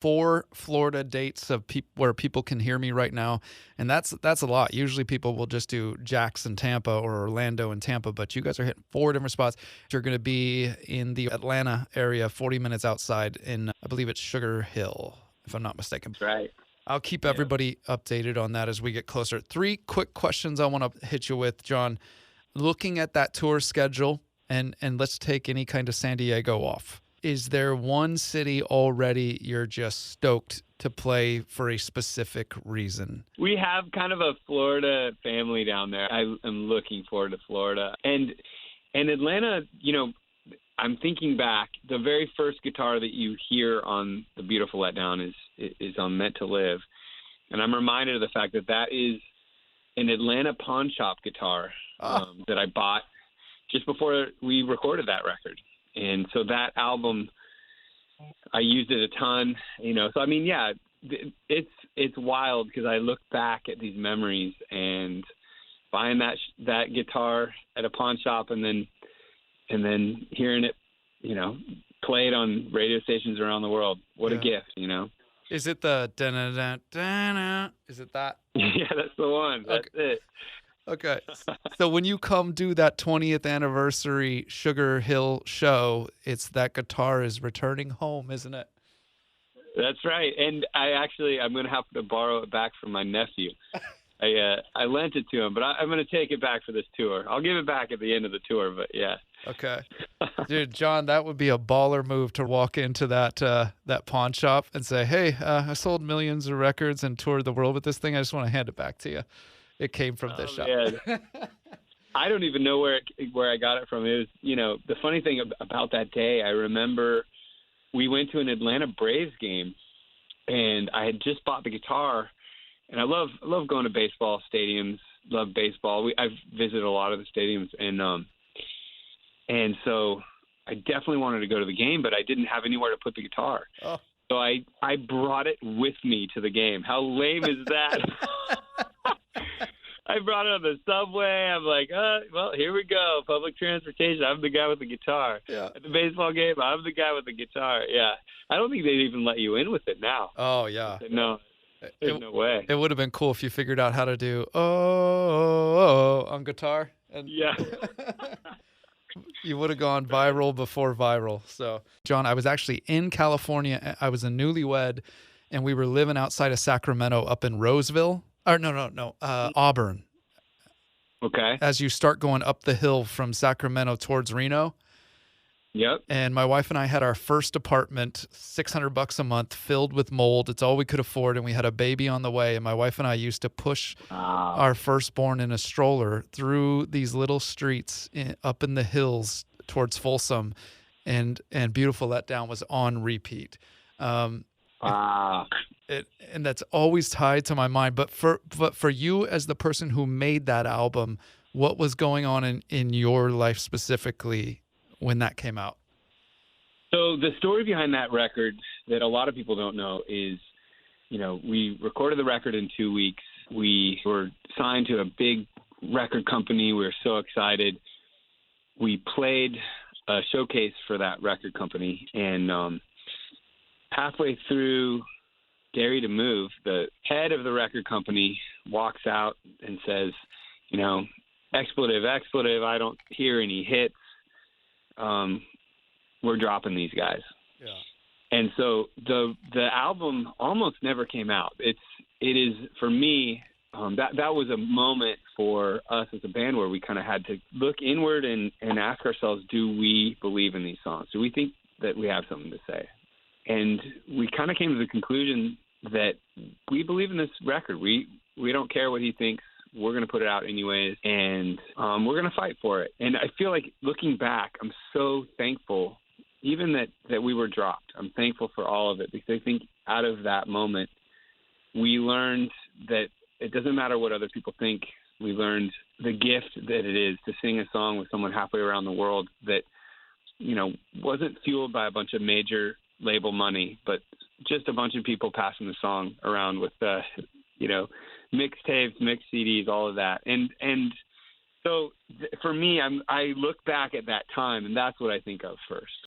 4 Florida dates of where people can hear me right now, and that's a lot. Usually people will just do Jackson, Tampa, or Orlando and Tampa, but you guys are hitting 4 different spots. You're going to be in the Atlanta area, 40 minutes outside in, I believe it's Sugar Hill, if I'm not mistaken. That's right. I'll keep everybody updated on that as we get closer. 3 quick questions I want to hit you with, Jon. Looking at that tour schedule, and let's take any kind of San Diego off. Is there one city already you're just stoked to play for a specific reason? We have kind of a Florida family down there. I am looking forward to Florida. And Atlanta, I'm thinking back, the very first guitar that you hear on the Beautiful Letdown is on Meant to Live. And I'm reminded of the fact that is an Atlanta pawn shop guitar that I bought just before we recorded that record. And so that album, I used it a ton, So, I mean, yeah, it's wild because I look back at these memories and buying that guitar at a pawn shop and then hearing it, played on radio stations around the world. What a gift, Is it the da-na-da-da-na? Is it that? Yeah, that's the one. That's it. Okay. So when you come do that 20th anniversary Sugar Hill show, it's that guitar is returning home, isn't it? That's right. And I'm going to have to borrow it back from my nephew. I lent it to him, but I'm going to take it back for this tour. I'll give it back at the end of the tour, but yeah. Okay. Dude, Jon, that would be a baller move to walk into that pawn shop and say, hey, I sold millions of records and toured the world with this thing. I just want to hand it back to you. It came from this shop. I don't even know where I got it from. It was, the funny thing about that day, I remember we went to an Atlanta Braves game, and I had just bought the guitar, and I love going to baseball stadiums. Love baseball. I've visited a lot of the stadiums, and so I definitely wanted to go to the game, but I didn't have anywhere to put the guitar. Oh. So I brought it with me to the game. How lame is that? I brought it on the subway. I'm like, well, here we go. Public transportation. I'm the guy with the guitar. Yeah. At the baseball game, I'm the guy with the guitar. Yeah. I don't think they'd even let you in with it now. Oh, yeah. No, there's no way. It would have been cool if you figured out how to do oh on guitar. And yeah. You would have gone viral before viral. So, Jon, I was actually in California. I was a newlywed, and we were living outside of Sacramento up in Roseville. Or no, Auburn. Okay. As you start going up the hill from Sacramento towards Reno. Yep. And my wife and I had our first apartment, $600 a month, filled with mold. It's all we could afford, and we had a baby on the way. And my wife and I used to push our firstborn in a stroller through these little streets up in the hills towards Folsom, and Beautiful Letdown was on repeat. And that's always tied to my mind. But for you as the person who made that album, what was going on in your life specifically when that came out? So the story behind that record that a lot of people don't know is, we recorded the record in 2 weeks. We were signed to a big record company. We were so excited. We played a showcase for that record company, and halfway through Dairy to Move, the head of the record company walks out and says, expletive, I don't hear any hits. We're dropping these guys. Yeah. And so the album almost never came out. It is for me, that was a moment for us as a band where we kind of had to look inward and ask ourselves, do we believe in these songs? Do we think that we have something to say? And we kind of came to the conclusion that we believe in this record. We don't care what he thinks. We're going to put it out anyways, and we're going to fight for it. And I feel like looking back, I'm so thankful, even that we were dropped. I'm thankful for all of it, because I think out of that moment, we learned that it doesn't matter what other people think. We learned the gift that it is to sing a song with someone halfway around the world that, wasn't fueled by a bunch of major label money, but just a bunch of people passing the song around with, mixtapes, mixed CDs, all of that. And so for me, I look back at that time, and that's what I think of first.